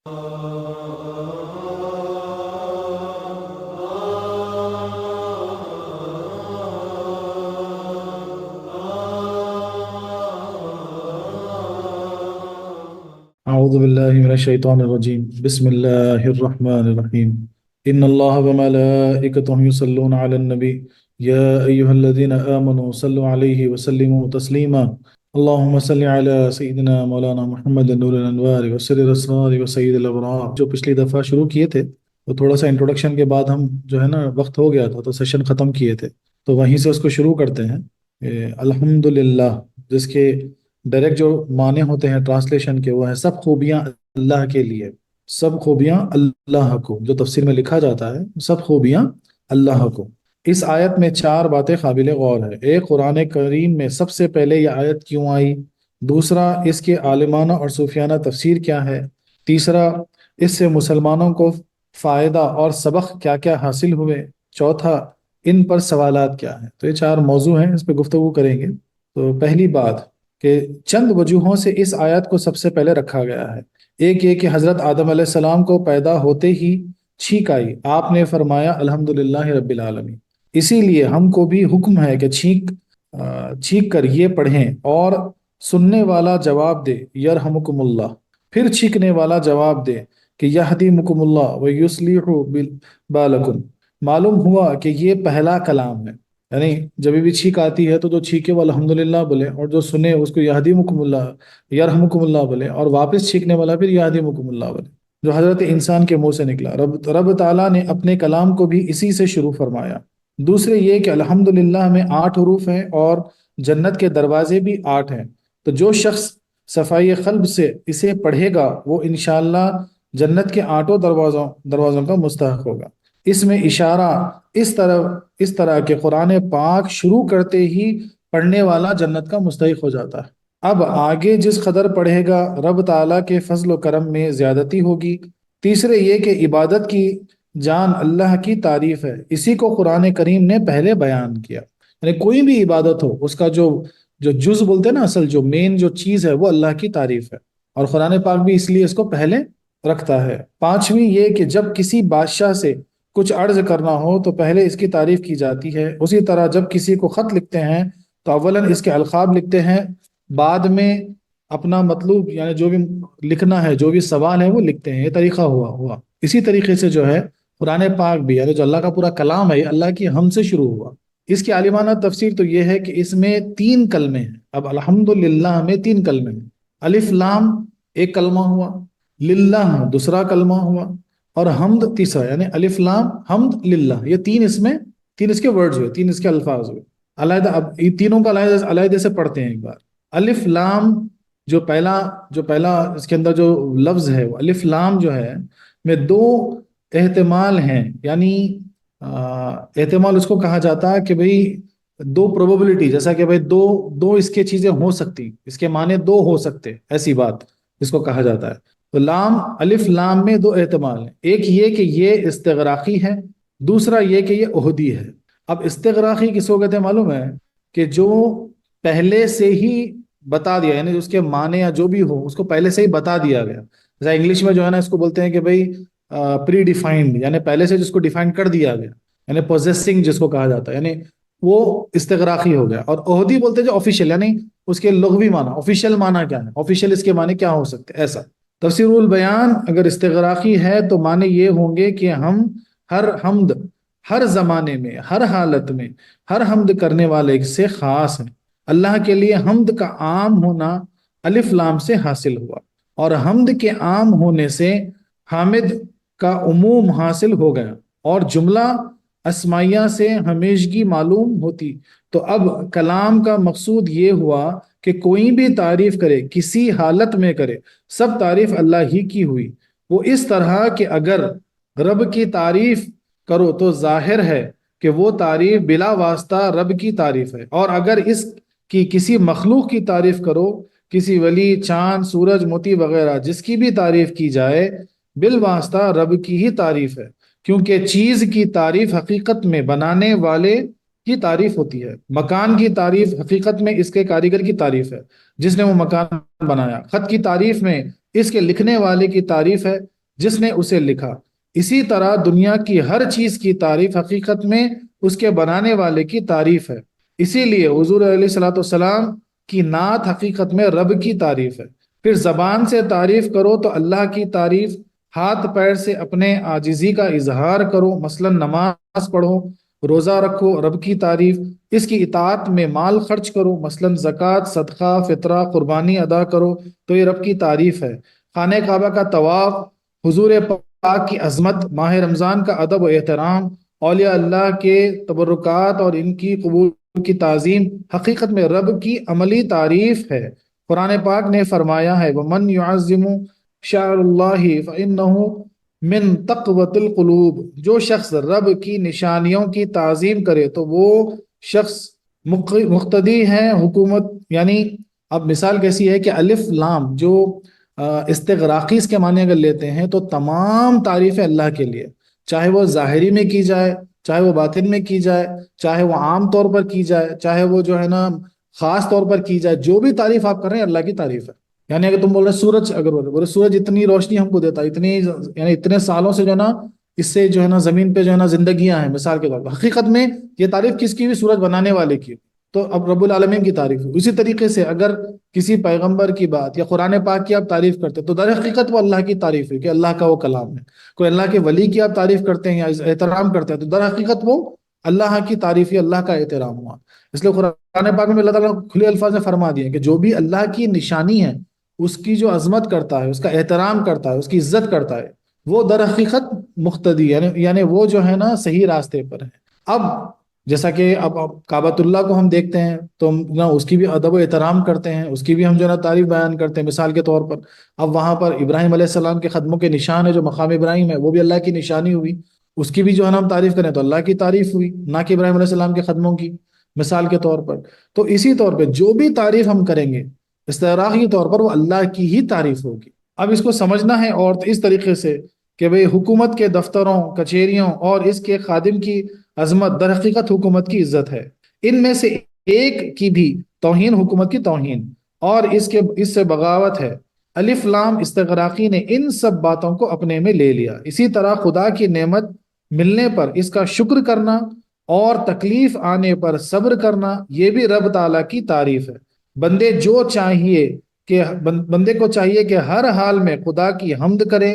أعوذ بالله من الشيطان الرجيم بسم الله الرحمن الرحيم إن الله وملائكته يصلون على النبي يا أيها الذين آمنوا صلوا عليه وسلموا تسليما اللهم صل على سيدنا مولانا محمد نور الأنوار وسر الأسرار وسيد الأبرار۔ جو پچھلی دفعہ شروع کیے تھے وہ تھوڑا سا انٹروڈکشن کے بعد ہم جو ہے نا وقت ہو گیا تھا تو سیشن ختم کیے تھے، تو وہیں سے اس کو شروع کرتے ہیں۔ الحمدللہ، جس کے ڈائریکٹ جو معنی ہوتے ہیں ٹرانسلیشن کے، وہ ہے سب خوبیاں اللہ کے لیے، سب خوبیاں اللہ کو۔ جو تفسیر میں لکھا جاتا ہے سب خوبیاں اللہ کو۔ اس آیت میں چار باتیں قابل غور ہے۔ ایک، قرآن کریم میں سب سے پہلے یہ آیت کیوں آئی؟ دوسرا، اس کے عالمانہ اور صوفیانہ تفسیر کیا ہے؟ تیسرا، اس سے مسلمانوں کو فائدہ اور سبق کیا کیا حاصل ہوئے؟ چوتھا، ان پر سوالات کیا ہیں؟ تو یہ چار موضوع ہیں، اس پہ گفتگو کریں گے۔ تو پہلی بات کہ چند وجوہوں سے اس آیت کو سب سے پہلے رکھا گیا ہے۔ ایک یہ کہ حضرت آدم علیہ السلام کو پیدا ہوتے ہی چھینک آئی، آپ نے فرمایا الحمدللہ رب العالمین۔ اسی لیے ہم کو بھی حکم ہے کہ چھینک کر یہ پڑھیں، اور سننے والا جواب دے یرحمکم اللہ، پھر چھینکنے والا جواب دے کہ یہدیکم اللہ ویصلح بالکم۔ معلوم ہوا کہ یہ پہلا کلام ہے، یعنی جب بھی چھینک آتی ہے تو جو چھینکے وہ الحمدللہ بولے، اور جو سنے اس کو یہدیکم اللہ یرحمکم اللہ بولے، اور واپس چھینکنے والا پھر یہدیکم اللہ بولے، جو حضرت انسان کے منہ سے نکلا۔ رب تعالیٰ نے اپنے کلام کو بھی اسی سے شروع فرمایا۔ دوسرے یہ کہ الحمدللہ میں 8 حروف ہیں اور جنت کے دروازے بھی 8 ہیں، تو جو شخص صفائی قلب سے اسے پڑھے گا وہ انشاءاللہ جنت کے 8 دروازوں کا مستحق ہوگا۔ اس میں اشارہ اس طرح کہ قرآن پاک شروع کرتے ہی پڑھنے والا جنت کا مستحق ہو جاتا ہے۔ اب آگے جس قدر پڑھے گا رب تعالیٰ کے فضل و کرم میں زیادتی ہوگی۔ تیسرے یہ کہ عبادت کی جان اللہ کی تعریف ہے، اسی کو قرآن کریم نے پہلے بیان کیا۔ یعنی کوئی بھی عبادت ہو، اس کا جو جز بولتے ہیں نا، اصل جو مین جو چیز ہے وہ اللہ کی تعریف ہے، اور قرآن پاک بھی اس لیے اس کو پہلے رکھتا ہے۔ پانچویں یہ کہ جب کسی بادشاہ سے کچھ عرض کرنا ہو تو پہلے اس کی تعریف کی جاتی ہے۔ اسی طرح جب کسی کو خط لکھتے ہیں تو اولاً اس کے القاب لکھتے ہیں، بعد میں اپنا مطلوب یعنی جو بھی لکھنا ہے، جو بھی سوال ہے وہ لکھتے ہیں۔ یہ طریقہ ہوا۔ اسی طریقے سے جو ہے قرآن پاک بھی، یعنی جو اللہ کا پورا کلام ہے، یہ اللہ کی حمد سے شروع ہوا۔ اس کی عالمانہ تفسیر تو یہ ہے کہ اس میں 3 کلمے ہیں۔ اب الحمدللہ میں 3 کلمے ہیں۔ الف لام ایک کلمہ ہوا، للہ دوسرا کلمہ ہوا، اور حمد تیسرا، یعنی الف لام حمد للہ۔ یہ 3 اس کے ورڈز ہوئے، 3 اس کے الفاظ ہوئے علیحدہ۔ اب یہ تینوں کا علیحدہ سے پڑھتے ہیں ایک بار۔ الف لام جو پہلا اس کے اندر جو لفظ ہے، وہ الف لام جو ہے میں 2 احتمال ہیں، یعنی احتمال اس کو کہا جاتا ہے کہ بھئی 2 پروبیبلٹی، جیسا کہ بھئی دو اس کے چیزیں ہو سکتی، اس کے معنی 2 ہو سکتے، ایسی بات اس کو کہا جاتا ہے۔ تو الف لام میں 2 احتمال ہیں۔ ایک یہ کہ یہ استغراقی ہے، دوسرا یہ کہ یہ عہدی ہے۔ اب استغراقی کس کو کہتے ہیں معلوم ہے؟ کہ جو پہلے سے ہی بتا دیا، یعنی اس کے معنی یا جو بھی ہو اس کو پہلے سے ہی بتا دیا گیا۔ جیسا انگلش میں جو ہے نا اس کو بولتے ہیں کہ بھئی پری ڈیفائنڈ، یعنی پہلے سے جس کو ڈیفائن کر دیا گیا، یعنی پوزیسنگ جس کو کہا جاتا ہے، یعنی وہ استغراقی ہو گیا۔ اور عہدی بولتے ہیں جو آفیشیل، یعنی اس کے لغوی معنی، آفیشیل معنی کیا ہے، آفیشیل اس کے معنی کیا ہو سکتے، ایسا۔ تفسیر البیان اگر استغراقی ہے تو معنی یہ ہوں گے کہ ہم ہر حمد ہر زمانے میں، ہر حالت میں، ہر حمد کرنے والے سے خاص ہیں۔ اللہ کے لیے حمد کا عام ہونا الف لام سے حاصل ہوا، اور حمد کے عام ہونے سے حامد کا عموم حاصل ہو گیا، اور جملہ اسمائیہ سے ہمیشگی معلوم ہوتی۔ تو اب کلام کا مقصود یہ ہوا کہ کوئی بھی تعریف کرے، کسی حالت میں کرے، سب تعریف اللہ ہی کی ہوئی۔ وہ اس طرح کہ اگر رب کی تعریف کرو تو ظاہر ہے کہ وہ تعریف بلا واسطہ رب کی تعریف ہے، اور اگر اس کی کسی مخلوق کی تعریف کرو، کسی ولی، چاند، سورج، موتی وغیرہ جس کی بھی تعریف کی جائے، بالواسطہ رب کی ہی تعریف ہے، کیونکہ چیز کی تعریف حقیقت میں بنانے والے کی تعریف ہوتی ہے۔ مکان کی تعریف حقیقت میں اس کے کاریگر کی تعریف ہے جس نے وہ مکان بنایا۔ خط کی تعریف میں اس کے لکھنے والے کی تعریف ہے جس نے اسے لکھا۔ اسی طرح دنیا کی ہر چیز کی تعریف حقیقت میں اس کے بنانے والے کی تعریف ہے۔ اسی لیے حضور علیہ الصلوۃ والسلام کی نعت حقیقت میں رب کی تعریف ہے۔ پھر زبان سے تعریف کرو تو اللہ کی تعریف، ہاتھ پیر سے اپنے عاجزی کا اظہار کرو، مثلا نماز پڑھو، روزہ رکھو، رب کی تعریف۔ اس کی اطاعت میں مال خرچ کرو، مثلا زکوٰۃ، صدقہ، فطرہ، قربانی ادا کرو، تو یہ رب کی تعریف ہے۔ خانہ کعبہ کا طواف، حضور پاک کی عظمت، ماہ رمضان کا ادب و احترام، اولیاء اللہ کے تبرکات اور ان کی قبول کی تعظیم حقیقت میں رب کی عملی تعریف ہے۔ قرآن پاک نے فرمایا ہے وَمَنْ يُعَظِّمُ شَعْرَ اللَّهِ فَإِنَّهُ مِن تَقْوَةِ الْقُلُوبِ، جو شخص رب کی نشانیوں کی تعظیم کرے تو وہ شخص مقتدی ہے حکومت، یعنی اب مثال کیسی ہے کہ الف لام جو استغراقی اس کے معنی اگر لیتے ہیں تو تمام تعریفیں اللہ کے لیے، چاہے وہ ظاہری میں کی جائے، چاہے وہ باطن میں کی جائے، چاہے وہ عام طور پر کی جائے، چاہے وہ جو ہے نا خاص طور پر کی جائے، جو بھی تعریف آپ کر رہے ہیں اللہ کی تعریف ہے۔ یعنی اگر تم بول رہے سورج، اگر بولے سورج اتنی روشنی ہم کو دیتا ہے، اتنی یعنی اتنے سالوں سے جو ہے نا اس سے جو ہے نا زمین پہ جو ہے نا زندگیاں ہیں مثال کے طور پر، حقیقت میں یہ تعریف کس کی بھی؟ سورج بنانے والے کی۔ تو اب رب العالمین کی تعریف ہے۔ اسی طریقے سے اگر کسی پیغمبر کی بات یا قرآن پاک کی آپ تعریف کرتے تو در حقیقت وہ اللہ کی تعریف ہے کہ اللہ کا وہ کلام ہے۔ کوئی اللہ کے ولی کی آپ تعریف کرتے ہیں یا احترام کرتے ہیں تو در حقیقت وہ اللہ کی تعریف ہے، اللہ کا احترام ہوا۔ اس لیے قرآن پاک میں اللہ تعالیٰ کھلے الفاظ میں فرما دیا کہ جو بھی اللہ کی نشانی ہے اس کی جو عظمت کرتا ہے، اس کا احترام کرتا ہے، اس کی عزت کرتا ہے، وہ در حقیقت مقتدی یعنی وہ جو ہے نا صحیح راستے پر ہے۔ اب جیسا کہ اب کعبۃ اللہ کو ہم دیکھتے ہیں تو ہم نا اس کی بھی ادب و احترام کرتے ہیں، اس کی بھی ہم جو ہے نا تعریف بیان کرتے ہیں مثال کے طور پر۔ اب وہاں پر ابراہیم علیہ السلام کے قدموں کے نشان ہے جو مقام ابراہیم ہے، وہ بھی اللہ کی نشانی ہوئی، اس کی بھی جو ہے نا ہم تعریف کریں تو اللہ کی تعریف ہوئی، نہ کہ ابراہیم علیہ السلام کے قدموں کی مثال کے طور پر۔ تو اسی طور پہ جو بھی تعریف ہم کریں گے استغراقی طور پر وہ اللہ کی ہی تعریف ہوگی۔ اب اس کو سمجھنا ہے اور اس طریقے سے کہ بھئی حکومت کے دفتروں، کچہریوں اور اس کے خادم کی عظمت در حقیقت حکومت کی عزت ہے۔ ان میں سے ایک کی بھی توہین حکومت کی توہین اور اس سے بغاوت ہے۔ الف لام استغراقی نے ان سب باتوں کو اپنے میں لے لیا۔ اسی طرح خدا کی نعمت ملنے پر اس کا شکر کرنا اور تکلیف آنے پر صبر کرنا یہ بھی رب تعالیٰ کی تعریف ہے۔ بندے کو چاہیے کہ ہر حال میں خدا کی حمد کرے،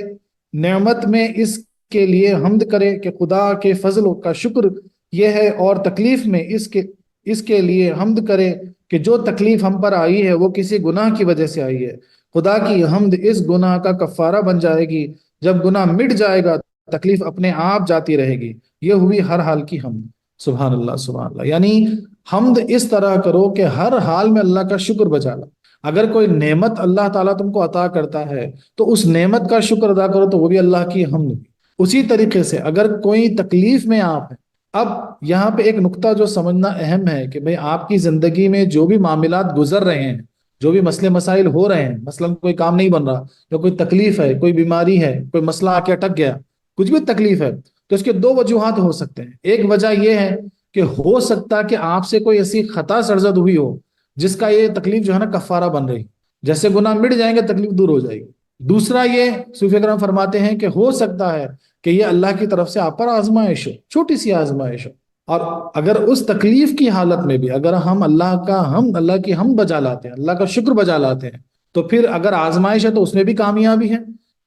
نعمت میں اس کے لیے حمد کرے کہ خدا کے فضل کا شکر یہ ہے، اور تکلیف میں اس کے لیے حمد کرے کہ جو تکلیف ہم پر آئی ہے وہ کسی گناہ کی وجہ سے آئی ہے۔ خدا کی حمد اس گناہ کا کفارہ بن جائے گی، جب گناہ مٹ جائے گا تکلیف اپنے آپ جاتی رہے گی۔ یہ ہوئی ہر حال کی حمد۔ سبحان اللہ سبحان اللہ، یعنی حمد اس طرح کرو کہ ہر حال میں اللہ کا شکر بجا لا۔ اگر کوئی نعمت اللہ تعالیٰ تم کو عطا کرتا ہے تو اس نعمت کا شکر ادا کرو تو وہ بھی اللہ کی حمد۔ اسی طریقے سے اگر کوئی تکلیف میں آپ ہیں، اب یہاں پہ ایک نقطہ جو سمجھنا اہم ہے کہ بھئی آپ کی زندگی میں جو بھی معاملات گزر رہے ہیں، جو بھی مسئلے مسائل ہو رہے ہیں، مثلا کوئی کام نہیں بن رہا، یا کوئی تکلیف ہے، کوئی بیماری ہے، کوئی مسئلہ آ کے اٹک گیا، کچھ بھی تکلیف ہے، تو اس کے دو وجوہات ہو سکتے ہیں۔ ایک وجہ یہ ہے کہ ہو سکتا کہ آپ سے کوئی ایسی خطا سرزد ہوئی ہو جس کا یہ تکلیف جو ہے نا کفارہ بن رہی، جیسے گناہ مٹ جائیں گے تکلیف دور ہو جائے گی۔ دوسرا یہ صوفیہ کرام فرماتے ہیں کہ ہو سکتا ہے کہ یہ اللہ کی طرف سے آپ پر آزمائش ہو، چھوٹی سی آزمائش ہو، اور اگر اس تکلیف کی حالت میں بھی اگر ہم اللہ کی حمد بجا لاتے ہیں، اللہ کا شکر بجا لاتے ہیں، تو پھر اگر آزمائش ہے تو اس میں بھی کامیابی ہے،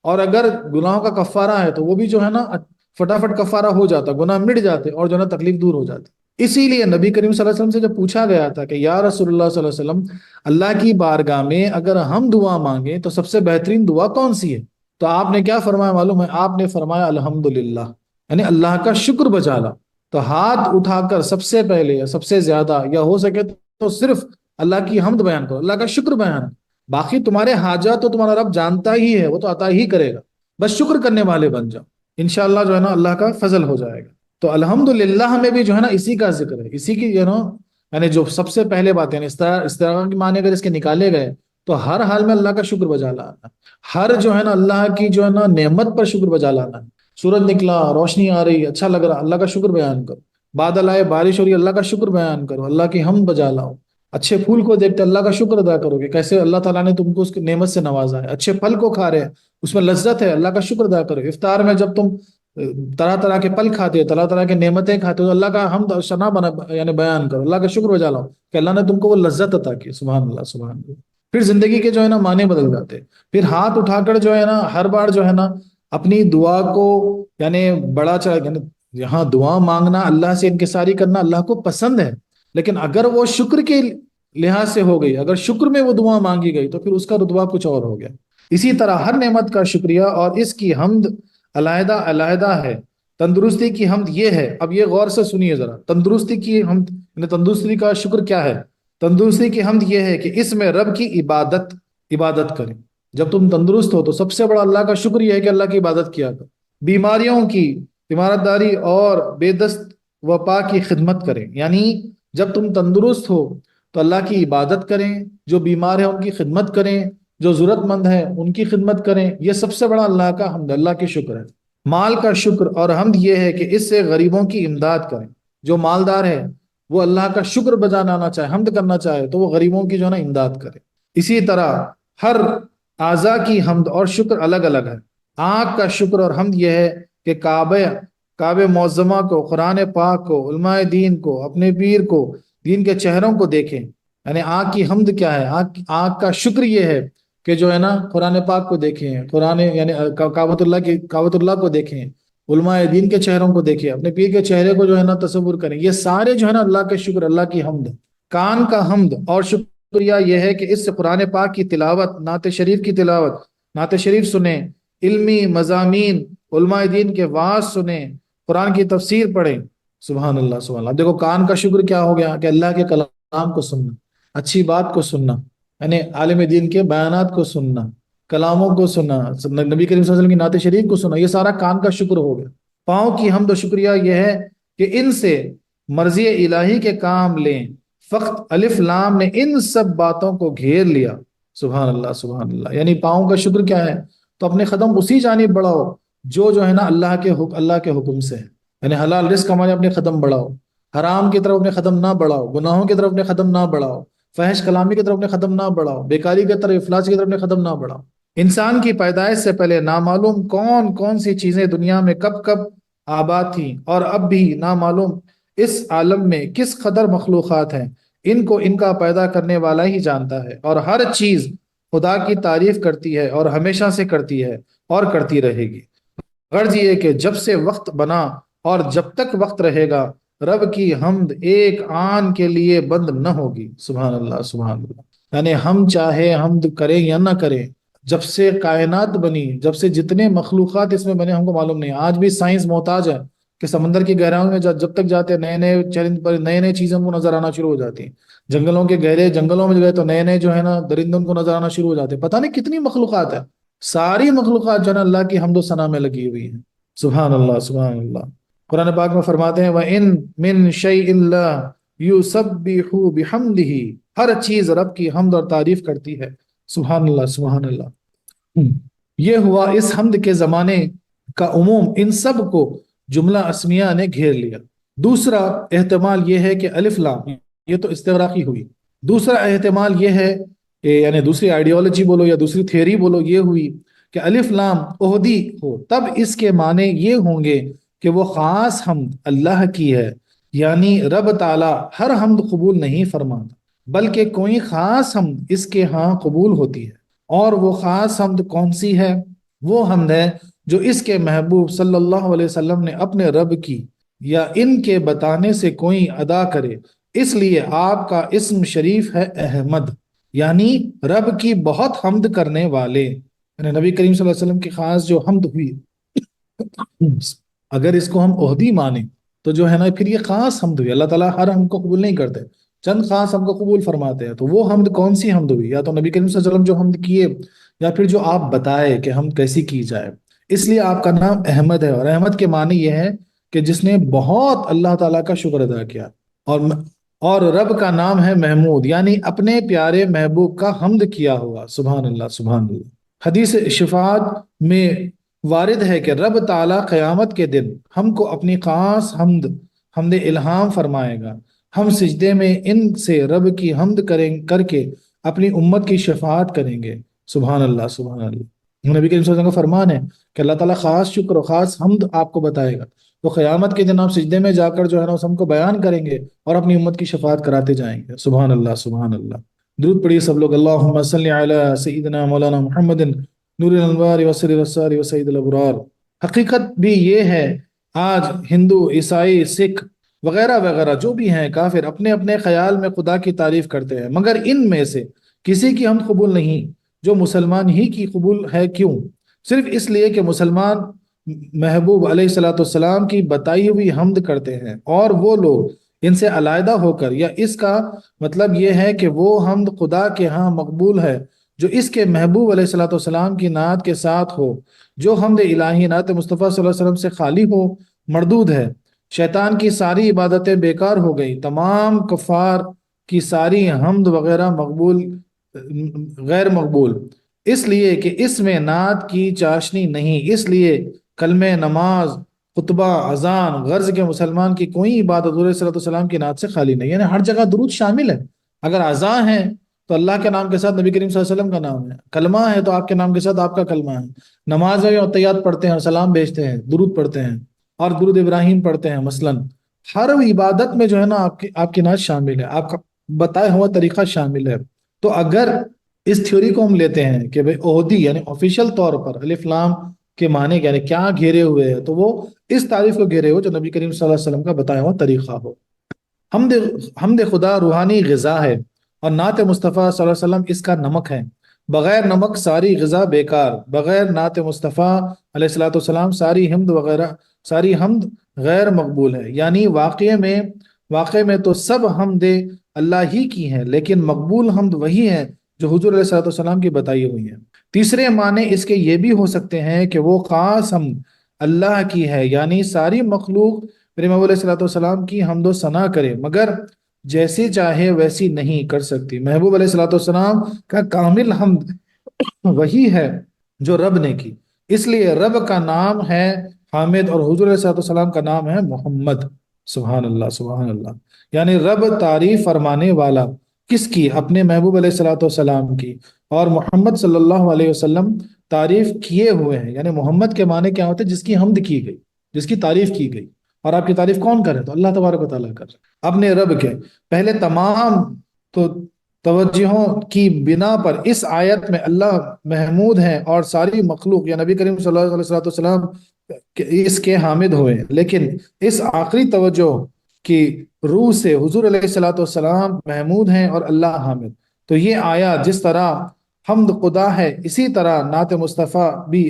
اور اگر گناہوں کا کفارہ ہے تو وہ بھی جو ہے نا فٹافٹ کفارہ ہو جاتا، گناہ مٹ جاتے اور جو ہے نا تکلیف دور ہو جاتی۔ اسی لیے نبی کریم صلی اللہ علیہ وسلم سے جب پوچھا گیا تھا کہ یا رسول اللہ صلی اللہ علیہ وسلم، اللہ کی بارگاہ میں اگر ہم دعا مانگیں تو سب سے بہترین دعا کون سی ہے؟ تو آپ نے کیا فرمایا معلوم ہے؟ آپ نے فرمایا الحمدللہ، یعنی اللہ کا شکر بجا لا۔ تو ہاتھ اٹھا کر سب سے پہلے یا سب سے زیادہ یا ہو سکے تو صرف اللہ کی حمد بیان کرو، اللہ کا شکر بیان۔ باقی تمہارے حاجات تو تمہارا رب جانتا ہی ہے، وہ تو عطا ہی کرے گا، بس شکر کرنے والے بن جاؤ، انشاءاللہ جو ہے نا اللہ کا فضل ہو جائے گا۔ تو الحمدللہ میں بھی جو ہے نا اسی کا ذکر ہے، اسی کی یعنی جو سب سے پہلے بات ہے استغراق کی معنی اگر اس کے نکالے گئے تو ہر حال میں اللہ کا شکر بجا لانا، ہر جو ہے نا اللہ کی جو ہے نا نعمت پر شکر بجا لانا۔ سورج نکلا، روشنی آ رہی، اچھا لگ رہا، اللہ کا شکر بیان کرو۔ بادل آئے، بارش ہو رہی، اللہ کا شکر بیان کرو، اللہ کی حمد بجا لاؤ۔ اچھے پھول کو دیکھتے اللہ کا شکر ادا کرو گے، کیسے اللہ تعالیٰ نے تم کو اس کی نعمت سے نوازا ہے۔ اچھے پھل کو کھا رہے ہیں، اس میں لذت ہے، اللہ کا شکر ادا کرو۔ افطار میں جب تم طرح طرح کے پھل کھاتے ہو، طرح طرح کے نعمتیں کھاتے ہو، تو اللہ کا حمد اور ثنا بنا یعنی بیان کرو، اللہ کا شکر بجا لاؤ کہ اللہ نے تم کو وہ لذت عطا کی۔ سبحان اللہ سبحان اللہ۔ پھر زندگی کے جو ہے نا معنی بدل جاتے ہیں۔ پھر ہاتھ اٹھا کر جو ہے نا ہر بار جو ہے نا اپنی دعا کو یعنی بڑا چڑھا، یعنی یہاں دعا مانگنا، اللہ سے انکساری کرنا اللہ کو پسند ہے، لیکن اگر وہ شکر کے لحاظ سے ہو گئی، اگر شکر میں وہ دعا مانگی گئی تو پھر اس کا رتبہ کچھ اور ہو گیا۔ اسی طرح ہر نعمت کا شکریہ اور اس کی حمد علیحدہ علیحدہ ہے۔ تندرستی کی حمد یہ ہے، اب یہ غور سے سنیے ذرا، تندرستی کی حمد یعنی تندرستی کا شکر کیا ہے؟ تندرستی کی حمد یہ ہے کہ اس میں رب کی عبادت کریں۔ جب تم تندرست ہو تو سب سے بڑا اللہ کا شکر یہ ہے کہ اللہ کی عبادت کیا کرو، بیماریوں کی تیمارت داری اور بے دست وفا کی خدمت کریں۔ یعنی جب تم تندرست ہو تو اللہ کی عبادت کریں، جو بیمار ہیں ان کی خدمت کریں، جو ضرورت مند ہیں ان کی خدمت کریں، یہ سب سے بڑا اللہ کا حمد، اللہ کی شکر ہے۔ مال کا شکر اور حمد یہ ہے کہ اس سے غریبوں کی امداد کریں۔ جو مالدار ہے وہ اللہ کا شکر بجا لانا چاہے، حمد کرنا چاہے تو وہ غریبوں کی جو ہے نا امداد کرے۔ اسی طرح ہر اعضاء کی حمد اور شکر الگ الگ ہے۔ آنکھ کا شکر اور حمد یہ ہے کہ کعبہ معظمہ کو، قرآن پاک کو، علماء دین کو، اپنے پیر کو، دین کے چہروں کو دیکھیں۔ یعنی آنکھ کی حمد کیا ہے؟ آنکھ کا شکر یہ ہے کہ جو ہے نا قرآن پاک کو دیکھیں، قرآن یعنی کعبۃ اللہ کو دیکھیں، علماء دین کے چہروں کو دیکھیں، اپنے پیر کے چہرے کو جو ہے نا تصور کریں۔ یہ سارے جو ہے نا اللہ کے شکر، اللہ کی حمد۔ کان کا حمد اور شکریہ یہ ہے کہ اس سے قرآن پاک کی تلاوت، نعت شریف کی تلاوت، نعت شریف سنیں، علمی مضامین، علماء دین کے وعظ سنیں، قرآن کی تفسیر پڑھیں۔ سبحان اللہ سبحان اللہ۔ دیکھو کان کا شکر کیا ہو گیا کہ اللہ کے کلام کو سننا، اچھی بات کو سننا، یعنی عالم دین کے بیانات کو سننا، کلاموں کو سننا، نبی کریم صلی اللہ علیہ وسلم کی نعت شریف کو سننا، یہ سارا کان کا شکر ہو گیا۔ پاؤں کی حمد و شکریہ یہ ہے کہ ان سے مرضی الہی کے کام لیں۔ فقط الف لام نے ان سب باتوں کو گھیر لیا۔ سبحان اللہ سبحان اللہ۔ یعنی پاؤں کا شکر کیا ہے؟ تو اپنے قدم اسی جانب بڑھاؤ جو ہے نا اللہ کے حکم سے ہے، یعنی حلال رزق کمانے اپنے قدم بڑھاؤ، حرام کی طرف اپنے قدم نہ بڑھاؤ، گناہوں کی طرف اپنے قدم نہ بڑھاؤ، فحش کلامی کی طرف اپنے قدم نہ بڑھاؤ، بیکاری کی طرف، افلاس کی طرف اپنے قدم نہ بڑھاؤ۔ انسان کی پیدائش سے پہلے نامعلوم کون کون سی چیزیں دنیا میں کب کب آباد تھیں، اور اب بھی نامعلوم اس عالم میں کس قدر مخلوقات ہیں، ان کو ان کا پیدا کرنے والا ہی جانتا ہے، اور ہر چیز خدا کی تعریف کرتی ہے اور ہمیشہ سے کرتی ہے اور کرتی رہے گی۔ غرض یہ کہ جب سے وقت بنا اور جب تک وقت رہے گا، رب کی حمد ایک آن کے لیے بند نہ ہوگی۔ سبحان اللہ سبحان اللہ۔ یعنی ہم چاہے حمد کریں یا نہ کریں، جب سے کائنات بنی، جب سے جتنے مخلوقات اس میں بنے ہم کو معلوم نہیں۔ آج بھی سائنس محتاج ہے کہ سمندر کی گہرائیوں میں جب تک جاتے ہیں نئے نئے چیلنج پر نئے نئے چیزیں کو نظر آنا شروع ہو جاتی ہیں۔ جنگلوں کے گہرے جنگلوں میں گئے تو نئے نئے جو ہے نا درندوں کو نظر آنا شروع ہو جاتے ہیں۔ پتہ نہیں کتنی مخلوقات ہے، ساری مخلوقات جو ہے نا اللہ کی حمد و ثنا میں لگی ہوئی ہیں۔ سبحان اللہ سبحان اللہ۔ قرآن پاک میں فرماتے ہیں وَإِن مِّن شَيْءٍ لَّا يُسَبِّحُ بِحَمْدِهِ، ہر چیز رب کی حمد اور تعریف کرتی ہے۔ سبحان اللہ سبحان اللہ۔ یہ ہوا اس حمد کے زمانے کا عموم، ان سب کو جملہ اسمیہ نے گھیر لیا۔ دوسرا احتمال یہ ہے کہ الف لام، یہ تو استغراقی ہوئی۔ دوسرا احتمال یہ ہے یعنی دوسری آئیڈیالوجی بولو یا دوسری تھیوری بولو، یہ ہوئی کہ الف لام عہدی ہو، تب اس کے معنی یہ ہوں گے کہ وہ خاص حمد اللہ کی ہے، یعنی رب تعالی ہر حمد قبول نہیں فرماتا، بلکہ کوئی خاص حمد اس کے ہاں قبول ہوتی ہے۔ اور وہ خاص حمد کون سی ہے؟ وہ حمد ہے جو اس کے محبوب صلی اللہ علیہ وسلم نے اپنے رب کی یا ان کے بتانے سے کوئی ادا کرے۔ اس لیے آپ کا اسم شریف ہے احمد، یعنی رب کی بہت حمد کرنے والے، یعنی نبی کریم صلی اللہ علیہ وسلم کی خاص جو حمد ہوئی، اگر اس کو ہم عہدی مانیں تو جو ہے نا پھر یہ خاص حمد ہوئی۔ اللہ تعالیٰ ہر حمد کو قبول نہیں کرتے، چند خاص حمد کو قبول فرماتے ہیں۔ تو وہ حمد کون سی حمد ہوئی؟ یا تو نبی کریم صلی اللہ علیہ وسلم جو حمد کیے، یا پھر جو آپ بتائے کہ حمد کیسی کی جائے۔ اس لیے آپ کا نام احمد ہے، اور احمد کے معنی یہ ہے کہ جس نے بہت اللہ تعالیٰ کا شکر ادا کیا، اور رب کا نام ہے محمود، یعنی اپنے پیارے محبوب کا حمد کیا ہوا۔ سبحان اللہ سبحان اللہ۔ حدیث شفاعت میں وارد ہے کہ رب تعالیٰ قیامت کے دن ہم کو اپنی خاص حمد الہام فرمائے گا۔ ہم سجدے میں ان سے رب کی حمد کر کے اپنی امت کی شفاعت کریں گے۔ سبحان اللہ، سبحان اللہ۔ نبی کریم صلی اللہ علیہ وسلم کا فرمان ہے کہ اللہ تعالیٰ خاص شکر و خاص حمد آپ کو بتائے گا، تو قیامت کے دن آپ سجدے میں جا کر جو ہے نا اس ہم کو بیان کریں گے اور اپنی امت کی شفاعت کراتے جائیں گے۔ سبحان اللہ، سبحان اللہ۔ درود پڑھیے سب لوگ، اللہم صلی علی سیدنا مولانا محمد نور الانوار وسر الاسرار وسید الابرار۔ حقیقت بھی یہ ہے، آج ہندو، عیسائی، سکھ وغیرہ وغیرہ جو بھی ہیں کافر اپنے اپنے خیال میں خدا کی تعریف کرتے ہیں، مگر ان میں سے کسی کی حمد قبول نہیں جو مسلمان ہی کی قبول ہے۔ کیوں؟ صرف اس لیے کہ مسلمان محبوب علیہ الصلوۃ والسلام کی بتائی ہوئی حمد کرتے ہیں، اور وہ لوگ ان سے علیحدہ ہو کر، یا اس کا مطلب یہ ہے کہ وہ حمد خدا کے ہاں مقبول ہے جو اس کے محبوب علیہ الصلوۃ والسلام کی نعت کے ساتھ ہو، جو حمد الہی نعت مصطفیٰ صلی اللہ علیہ وسلم سے خالی ہو، مردود ہے۔ شیطان کی ساری عبادتیں بیکار ہو گئی، تمام کفار کی ساری حمد وغیرہ غیر مقبول، اس لیے کہ اس میں نعت کی چاشنی نہیں۔ اس لیے کلمہ، نماز، خطبہ، اذان، غرض کے مسلمان کی کوئی عبادت حضور صلی اللہ علیہ وسلم کی نعت سے خالی نہیں، یعنی ہر جگہ درود شامل ہے۔ اگر اذان ہے تو اللہ کے نام کے ساتھ نبی کریم صلی اللہ علیہ وسلم کا نام ہے، کلمہ ہے تو آپ کے نام کے ساتھ آپ کا کلمہ ہے، نماز ہے اور تیات پڑھتے ہیں اور سلام بھیجتے ہیں، درود پڑھتے ہیں اور درود ابراہیم پڑھتے ہیں مثلا۔ ہر عبادت میں جو ہے نا آپ کی نعت شامل ہے، آپ کا بتایا ہوا طریقہ شامل ہے۔ تو اگر اس تھیوری کو ہم لیتے ہیں کہ بھئی عہدی یعنی آفیشیل طور پر الف لام کے معنی یعنی کیا گھیرے ہوئے ہیں، تو وہ اس تعریف کو گھیرے ہو جو نبی کریم صلی اللہ علیہ وسلم کا بتایا ہوا طریقہ ہو۔ حمد خدا روحانی غذا ہے، اور نعت مصطفیٰ صلی اللہ علیہ وسلم اس کا نمک ہے۔ بغیر نمک ساری غذا بیکار، بغیر نعت مصطفیٰ علیہ الصلوۃ والسلام ساری حمد غیر مقبول ہے۔ یعنی واقع میں تو سب حمد اللہ ہی کی ہیں، لیکن مقبول حمد وہی ہے جو حضور علیہ الصلوۃ والسلام کی بتائی ہوئی ہیں۔ تیسرے معنی اس کے یہ بھی ہو سکتے ہیں کہ وہ خاص حمد اللہ کی ہے، یعنی ساری مخلوق میرے محبوب علیہ الصلوۃ والسلام کی حمد و ثنا کرے، مگر جیسی چاہے ویسی نہیں کر سکتی۔ محبوب علیہ الصلوۃ والسلام کا کامل حمد وہی ہے جو رب نے کی، اس لیے رب کا نام ہے حامد اور حضور علیہ الصلوۃ والسلام کا نام ہے محمد۔ سبحان اللہ، سبحان اللہ۔ یعنی رب تعریف فرمانے والا کس کی؟ اپنے محبوب علیہ الصلوۃ والسلام کی، اور محمد صلی اللہ علیہ وسلم تعریف کیے ہوئے ہیں۔ یعنی محمد کے معنی کیا ہوتے ہیں؟ جس کی حمد کی گئی، جس کی تعریف کی گئی۔ اور آپ کی تعریف کون کرے؟ تو اللہ تبارک و تعالیٰ کر اپنے رب کے۔ پہلے تمام تو توجہوں کی بنا پر اس آیت میں اللہ محمود ہیں اور ساری مخلوق یا نبی کریم صلی اللہ علیہ وسلم اس کے حامد ہوئے، لیکن اس آخری توجہ کی روح سے حضور علیہ الصلوۃ والسلام محمود ہیں اور اللہ حامد۔ تو یہ آیات جس طرح حمد خدا ہے، اسی طرح نعت مصطفیٰ بھی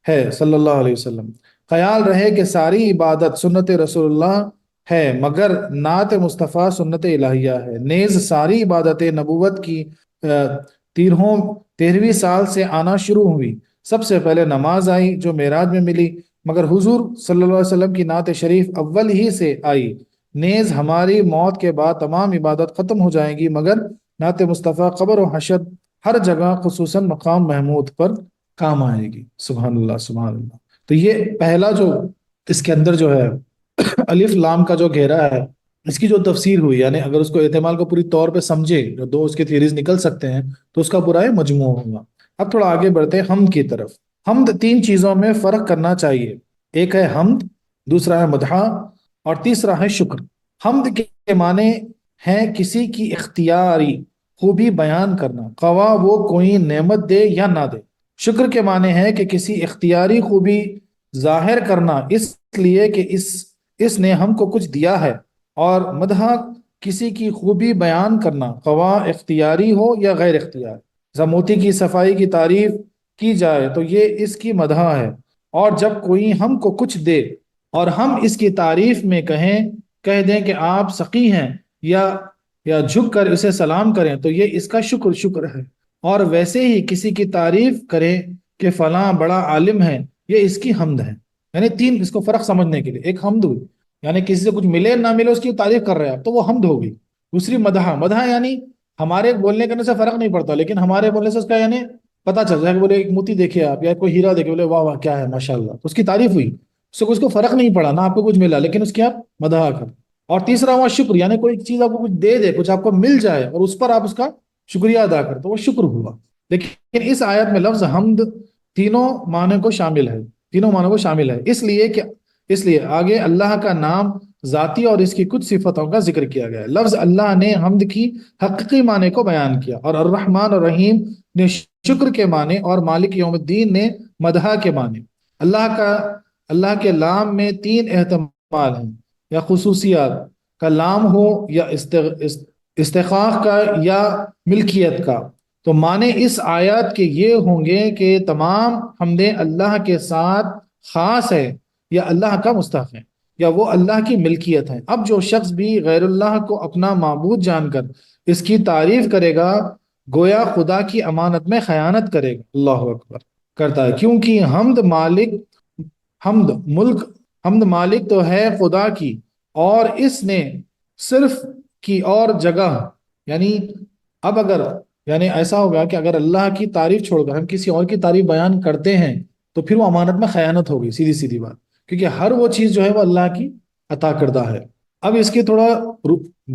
ہے صلی اللہ علیہ وسلم۔ خیال رہے کہ ساری عبادت سنت رسول اللہ ہے، مگر نعت مصطفیٰ سنت الہیہ ہے۔ نیز ساری عبادت نبوت کی 13ویں سال سے آنا شروع ہوئی۔ سب سے پہلے نماز آئی جو معراج میں ملی، مگر حضور صلی اللہ علیہ وسلم کی نعت شریف اول ہی سے آئی۔ نیز ہماری موت کے بعد تمام عبادت ختم ہو جائیں گی، مگر نعت مصطفیٰ قبر و حشر ہر جگہ خصوصاً مقام محمود پر کام آئے گی۔ سبحان اللہ، سبحان اللہ۔ تو یہ پہلا جو اس کے اندر جو ہے الف لام کا جو گھیرا ہے، اس کی جو تفسیر ہوئی، یعنی اگر اس کو احتمال کو پوری طور پہ سمجھے، جو دو اس کے تھیریز نکل سکتے ہیں، تو اس کا پورا یہ مجموع ہوگا۔ اب تھوڑا آگے بڑھتے ہیں حمد کی طرف۔ حمد 3 چیزوں میں فرق کرنا چاہیے، ایک ہے حمد، دوسرا ہے مدح، اور تیسرا ہے شکر۔ حمد کے معنی ہے کسی کی اختیاری خوبی بیان کرنا، خواہ وہ کوئی نعمت دے یا نہ دے۔ شکر کے معنی ہے کہ کسی اختیاری خوبی ظاہر کرنا اس لیے کہ اس نے ہم کو کچھ دیا ہے، اور مدح کسی کی خوبی بیان کرنا خواہ اختیاری ہو یا غیر اختیاری۔ جب موتی کی صفائی کی تعریف کی جائے تو یہ اس کی مدح ہے، اور جب کوئی ہم کو کچھ دے اور ہم اس کی تعریف میں کہہ دیں کہ آپ سقی ہیں، یا جھک کر اسے سلام کریں، تو یہ اس کا شکر ہے۔ اور ویسے ہی کسی کی تعریف کریں کہ فلاں بڑا عالم ہے، یہ اس کی حمد ہے۔ یعنی 3 اس کو فرق سمجھنے کے لیے، ایک حمد ہوئی یعنی کسی سے کچھ ملے نہ ملے اس کی تعریف کر رہے ہیں تو وہ حمد ہوگی۔ دوسری مدح یعنی ہمارے بولنے کرنے سے فرق نہیں پڑتا، لیکن ہمارے بولنے سے اس کا یعنی پتہ چل جائے کہ بولے ایک موتی دیکھے آپ، یا کوئی ہیرا دیکھے، بولے واہ واہ کیا ہے ماشاء اللہ، تو اس کی تعریف ہوئی، اس سے کچھ کو فرق نہیں پڑا، نہ آپ کو کچھ ملا، لیکن اس کی آپ مدح کر۔ اور تیسرا ہوا شکر، یعنی کوئی چیز آپ کو کچھ دے دے، کچھ آپ کو مل جائے اور اس پر آپ اس کا شکریہ ادا کریں تو وہ شکر ہوا۔ لیکن اس آیت میں لفظ حمد تینوں معنی کو شامل ہے، تینوں معنی کو شامل ہے، اس لیے آگے اللہ کا نام، ذاتی اور اس کی کچھ صفتوں کا ذکر کیا گیا ہے۔ لفظ اللہ نے حمد کی حقیقی معنی کو بیان کیا، اور الرحمن الرحیم نے شکر کے معنی، اور مالک یوم الدین نے مدح کے معنی۔ اللہ کے لام میں تین احتمال ہیں، یا خصوصیات کا لام ہو، یا استحقاق کا، یا ملکیت کا۔ تو معنی اس آیات کے یہ ہوں گے کہ تمام حمدیں اللہ کے ساتھ خاص ہے، یا اللہ کا مستحق ہے، یا وہ اللہ کی ملکیت ہے۔ اب جو شخص بھی غیر اللہ کو اپنا معبود جان کر اس کی تعریف کرے گا، گویا خدا کی امانت میں خیانت کرے گا، اللہ اکبر، کرتا ہے، کیونکہ حمد ملک حمد مالک تو ہے خدا کی، اور اس نے صرف کی اور جگہ، یعنی اب اگر یعنی ایسا ہوگا کہ اگر اللہ کی تعریف چھوڑ کر ہم کسی اور کی تعریف بیان کرتے ہیں تو پھر وہ امانت میں خیانت ہوگی، سیدھی سیدھی بات، کیونکہ ہر وہ چیز جو ہے وہ اللہ کی عطا کردہ ہے۔ اب اس کی تھوڑا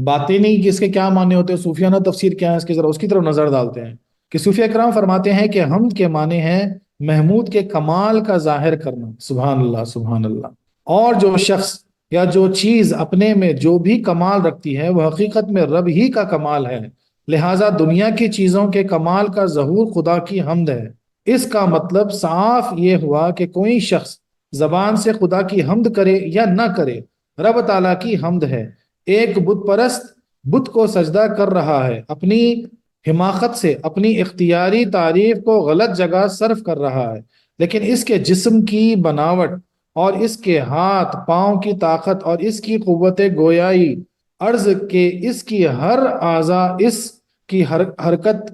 باتیں نہیں کہ اس کے کیا معنی ہوتے ہیں، صوفیانہ تفسیر کیا ہے اس کی، ذرا اس کی طرف نظر ڈالتے ہیں کہ صوفیہ کرام فرماتے ہیں کہ حمد کے معنی ہے محمود کے کمال کا ظاہر کرنا، سبحان اللہ سبحان اللہ، اور جو شخص یا جو چیز اپنے میں جو بھی کمال رکھتی ہے وہ حقیقت میں رب ہی کا کمال ہے، لہٰذا دنیا کی چیزوں کے کمال کا ظہور خدا کی حمد ہے۔ اس کا مطلب صاف یہ ہوا کہ کوئی شخص زبان سے خدا کی حمد کرے یا نہ کرے، رب تعالیٰ کی حمد ہے۔ ایک بت پرست بت کو سجدہ کر رہا ہے، اپنی حماقت سے اپنی اختیاری تعریف کو غلط جگہ صرف کر رہا ہے، لیکن اس کے جسم کی بناوٹ اور اس کے ہاتھ پاؤں کی طاقت اور اس کی قوت گویائی عرض کے اس کی ہر اعضا اس کی ہر حرکت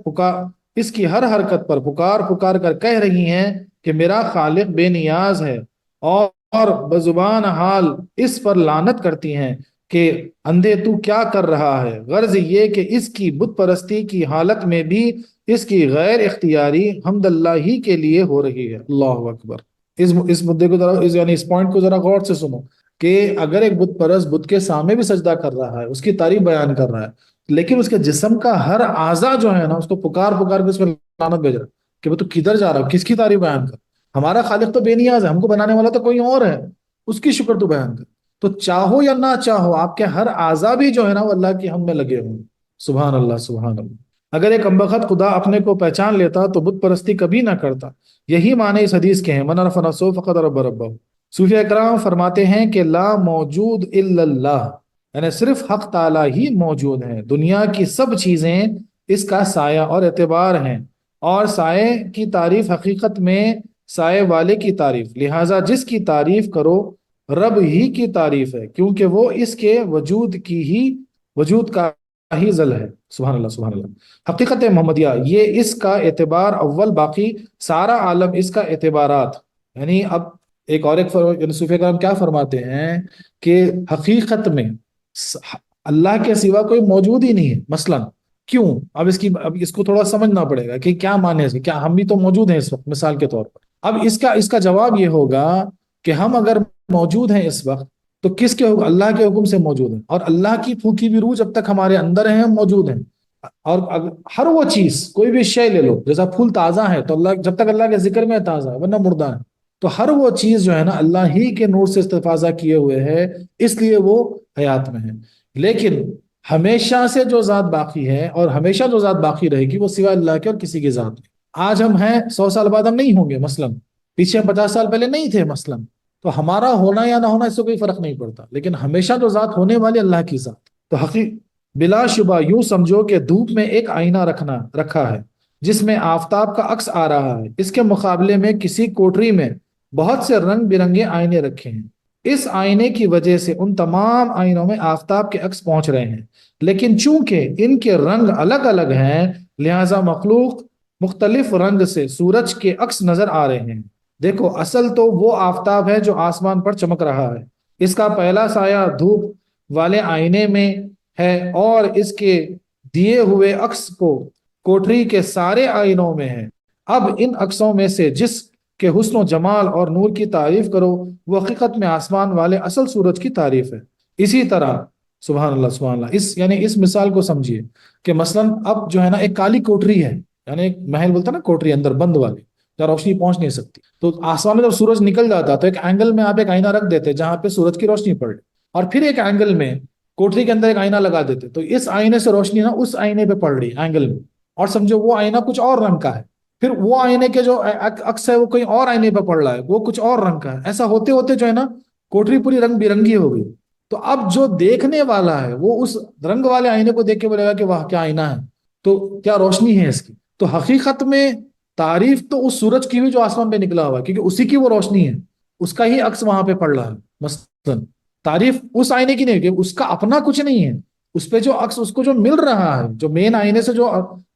پر پکار کر کہہ رہی ہیں کہ میرا خالق بے نیاز ہے، اور بزبان حال اس پر لعنت کرتی ہیں کہ اندھے تو کیا کر رہا ہے۔ غرض یہ کہ اس کی بت پرستی کی حالت میں بھی اس کی غیر اختیاری حمد اللہ ہی کے لیے ہو رہی ہے، اللہ اکبر۔ اس مدے کو یعنی اس پوائنٹ کو ذرا غور سے سنو کہ اگر ایک بت پرست بت کے سامنے بھی سجدہ کر رہا ہے، اس کی تعریف بیان کر رہا ہے، لیکن اس کے جسم کا ہر اعضا جو ہے نا اس کو پکار کے اس میں لعنت بھیج رہا ہے کہ وہ تو کدھر جا رہا ہے، کس کی تعریف بیان کر، ہمارا خالق تو بے نیاز ہے، ہم کو بنانے والا تو کوئی اور ہے، اس کی شکر تو بیان کر۔ تو چاہو یا نہ چاہو آپ کے ہر اعضا بھی جو ہے نا وہ اللہ کی حمد میں لگے ہوئے، سبحان اللہ سبحان اللہ۔ اگر ایک کمبخت خدا اپنے کو پہچان لیتا تو بت پرستی کبھی نہ کرتا۔ یہی معنی اس حدیث کے ہیں، من عرف نفسہ فقد عرف ربہ۔ صوفیہ کرام فرماتے ہیں کہ لا موجود الا اللہ، یعنی صرف حق تعالی ہی موجود ہے، دنیا کی سب چیزیں اس کا سایہ اور اعتبار ہیں، اور سائے کی تعریف حقیقت میں سائے والے کی تعریف، لہٰذا جس کی تعریف کرو رب ہی کی تعریف ہے، کیونکہ وہ اس کے وجود کا ہی ذل ہے، سبحان اللہ سبحان اللہ۔ حقیقت محمدیہ یہ اس کا اعتبار اول، باقی سارا عالم اس کا اعتبارات، یعنی اب ایک صوفیہ کرام کیا فرماتے ہیں کہ حقیقت میں اللہ کے سوا کوئی موجود ہی نہیں ہے، مثلا کیوں؟ اب اس کو تھوڑا سمجھنا پڑے گا کہ کیا معنی ہے، کیا ہم بھی تو موجود ہیں اس وقت مثال کے طور پر۔ اب اس کا جواب یہ ہوگا کہ ہم اگر موجود ہیں اس وقت تو کس کے حکم؟ اللہ کے حکم سے موجود ہیں، اور اللہ کی پھونکی بھی روح جب تک ہمارے اندر ہیں ہم موجود ہیں۔ اور ہر وہ چیز، کوئی بھی شے لے لو، جیسا پھول تازہ ہے تو اللہ، جب تک اللہ کے ذکر میں تازہ ہے، ورنہ مردہ ہے۔ تو ہر وہ چیز جو ہے نا اللہ ہی کے نور سے استفاضہ کیے ہوئے ہے، اس لیے وہ حیات میں ہے۔ لیکن ہمیشہ سے جو ذات باقی ہے اور ہمیشہ جو ذات باقی رہے گی وہ سوائے اللہ کے اور کسی کی ذات نہیں۔ آج ہم ہیں، 100 سال بعد ہم نہیں ہوں گے مثلا، پیچھے ہم 50 سال پہلے نہیں تھے مثلا، تو ہمارا ہونا یا نہ ہونا اس سے کوئی فرق نہیں پڑتا، لیکن ہمیشہ جو ذات ہونے والی اللہ کی ذات۔ تو بلا شبہ یوں سمجھو کہ دھوپ میں ایک آئینہ رکھا ہے جس میں آفتاب کا عکس آ رہا ہے، اس کے مقابلے میں کسی کوٹری میں بہت سے رنگ برنگے آئینے رکھے ہیں، اس آئینے کی وجہ سے ان تمام آئینوں میں آفتاب کے عکس پہنچ رہے ہیں، لیکن چونکہ ان کے رنگ الگ الگ ہیں لہذا مخلوق مختلف رنگ سے سورج کے عکس نظر آ رہے ہیں۔ دیکھو اصل تو وہ آفتاب ہے جو آسمان پر چمک رہا ہے، اس کا پہلا سایہ دھوپ والے آئینے میں ہے اور اس کے دیے ہوئے عکس کو کوٹری کے سارے آئینوں میں ہے۔ اب ان عکسوں میں سے جس کے حسن و جمال اور نور کی تعریف کرو وہ حقیقت میں آسمان والے اصل سورج کی تعریف ہے۔ اسی طرح سبحان اللہ سبحان اللہ. یعنی اس مثال کو سمجھیے کہ مثلا اب جو ہے نا ایک کالی کوٹری ہے، یعنی ایک محل بولتا ہے نا کوٹری اندر بند والی جہاں روشنی پہنچ نہیں سکتی. تو آسمان میں جب سورج نکل جاتا تو ایک اینگل میں آپ ایک آئینہ رکھ دیتے جہاں پہ سورج کی روشنی پڑے، اور پھر ایک اینگل میں کوٹری کے اندر ایک آئینہ لگا دیتے، تو اس آئینے سے روشنی نا اس آئینے پہ پڑ رہی اینگل میں، اور سمجھو وہ آئینہ کچھ اور رنگ کا ہے، پھر وہ آئینے کے جو عکس ہے وہ کوئی اور آئینے پہ پڑ رہا ہے، وہ کچھ اور رنگ کا ہے. ایسا ہوتے ہوتے جو ہے نا کوٹری پوری رنگ برنگی ہو گئی. تو اب جو دیکھنے والا ہے وہ اس رنگ والے آئینے کو دیکھ کے بولے گا کہ واہ کیا آئینہ ہے، تو کیا روشنی ہے اس کی. تو حقیقت میں تعریف تو اس سورج کی بھی جو آسمان پہ نکلا ہوا ہے، کیونکہ اسی کی وہ روشنی ہے، اس کا ہی عکس وہاں پہ پڑ رہا ہے. مثلا تعریف اس آئینے کی نہیں، کہ اس کا اپنا کچھ نہیں ہے، اس پہ جو عکس اس کو جو مل رہا ہے، جو مین آئینے سے جو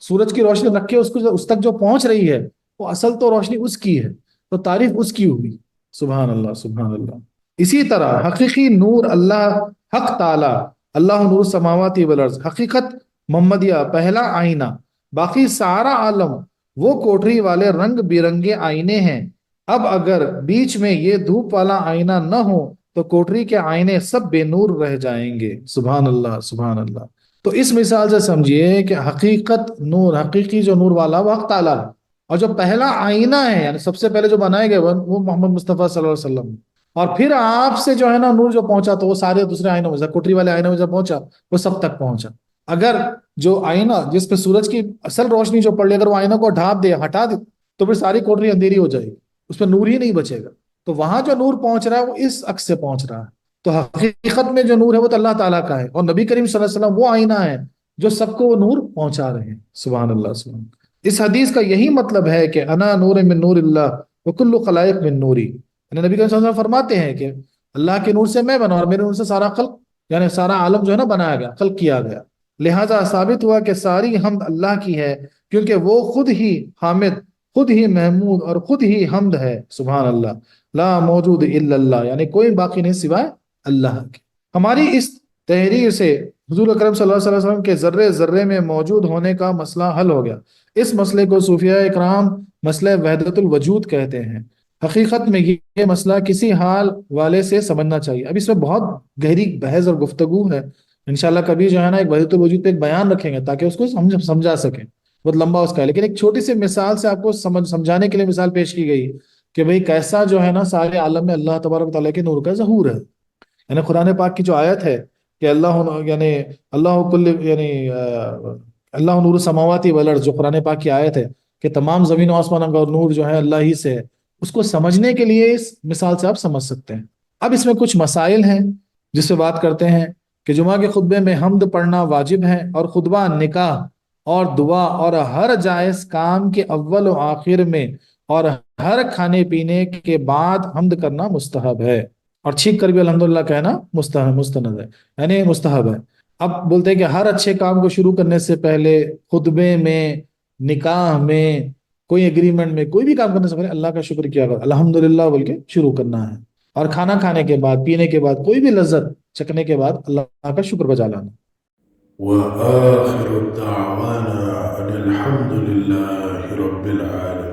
سورج کی روشنی رکھ کے اس تک جو پہنچ رہی ہے، وہ اصل تو روشنی اس کی ہے، تو تعریف اس کی ہوگی. سبحان اللہ سبحان اللہ. اسی طرح حقیقی نور اللہ حق تعالی، اللہ نور السماوات والارض، حقیقت محمدیہ پہلا آئینہ، باقی سارا عالم وہ کوٹری والے رنگ برنگے آئینے ہیں. اب اگر بیچ میں یہ دھوپ والا آئینہ نہ ہو تو کوٹری کے آئینے سب بے نور رہ جائیں گے. سبحان اللہ سبحان اللہ. تو اس مثال سے سمجھیے کہ حقیقت نور، حقیقی جو نور والا وہ حق تعالیٰ ہے، اور جو پہلا آئینہ ہے یعنی سب سے پہلے جو بنائے گئے وہ محمد مصطفیٰ صلی اللہ علیہ وسلم. اور پھر آپ سے جو ہے نا نور جو پہنچا تو وہ سارے دوسرے آئینوں میں سے، کوٹری والے آئینوں میں جب پہنچا وہ سب تک پہنچا. اگر جو آئینہ جس پہ سورج کی اصل روشنی جو پڑ رہی اگر وہ آئینہ کو ڈھانپ دے ہٹا دے تو پھر ساری کوٹری اندھیری ہو جائے گی، اس پہ نور ہی نہیں بچے گا. تو وہاں جو نور پہنچ رہا ہے وہ اس عکس سے پہنچ رہا ہے. تو حقیقت میں جو نور ہے وہ تو اللہ تعالیٰ کا ہے، اور نبی کریم صلی اللہ علیہ وسلم وہ آئینہ ہے جو سب کو وہ نور پہنچا رہے ہیں. سبحان اللہ سبحان اللہ. اس حدیث کا یہی مطلب ہے کہ انا نور من نور اللہ وکل خلائق من نوری، یعنی نبی کریم صلی اللہ علیہ وسلم فرماتے ہیں کہ اللہ کے نور سے میں بنا اور میرے نور سے سارا خلق یعنی سارا عالم جو ہے نا بنایا گیا، خلق کیا گیا. لہذا ثابت ہوا کہ ساری حمد اللہ کی ہے، کیونکہ وہ خود ہی حامد، خود ہی محمود اور خود ہی حمد ہے. سبحان اللہ. لا موجود الا اللہ، یعنی کوئی باقی نہیں سوائے اللہ کے. ہماری اس تحریر سے حضور اکرم صلی اللہ علیہ وسلم کے ذرے ذرے میں موجود ہونے کا مسئلہ حل ہو گیا. اس مسئلے کو صوفیاء اکرام مسئلہ وحدت الوجود کہتے ہیں. حقیقت میں یہ مسئلہ کسی حال والے سے سمجھنا چاہیے. اب اس میں بہت گہری بحث اور گفتگو ہے، انشاءاللہ کبھی جو ہے نا ایک وحدت الوجود پہ ایک بیان رکھیں گے تاکہ اس کو سمجھا سکیں. بہت لمبا اس کا ہے، لیکن ایک چھوٹی سی مثال سے آپ کو سمجھانے کے لیے مثال پیش کی گئی کہ بھئی کیسا جو ہے نا سارے عالم میں اللہ تبارک تعالیٰ کے نور کا ظہور ہے. یعنی قرآن پاک کی جو آیت ہے کہ اللہ کل اللہ نور السماوات والارض، جو قرآن پاک کی آیت ہے کہ تمام زمین و آسمان کا نور جو ہے اللہ ہی سے ہے، اس کو سمجھنے کے لیے اس مثال سے آپ سمجھ سکتے ہیں. اب اس میں کچھ مسائل ہیں جس سے بات کرتے ہیں کہ جمعہ کے خطبے میں حمد پڑھنا واجب ہے، اور خطبہ نکاح اور دعا اور ہر جائز کام کے اول و آخر میں اور ہر کھانے پینے کے بعد حمد کرنا مستحب ہے، اور چھینک کر بھی الحمدللہ کہنا مستند ہے یعنی مستحب ہے. اب بولتے ہیں کہ ہر اچھے کام کو شروع کرنے سے پہلے خطبے میں، نکاح میں، کوئی ایگریمنٹ میں، کوئی بھی کام کرنے سے پہلے اللہ کا شکر کیا کرو، الحمدللہ بول کے شروع کرنا ہے. اور کھانا کھانے کے بعد، پینے کے بعد، کوئی بھی لذت چکھنے کے بعد اللہ کا شکر بجا لانا. وآخر دعوانا أن الحمد لله رب العالمين.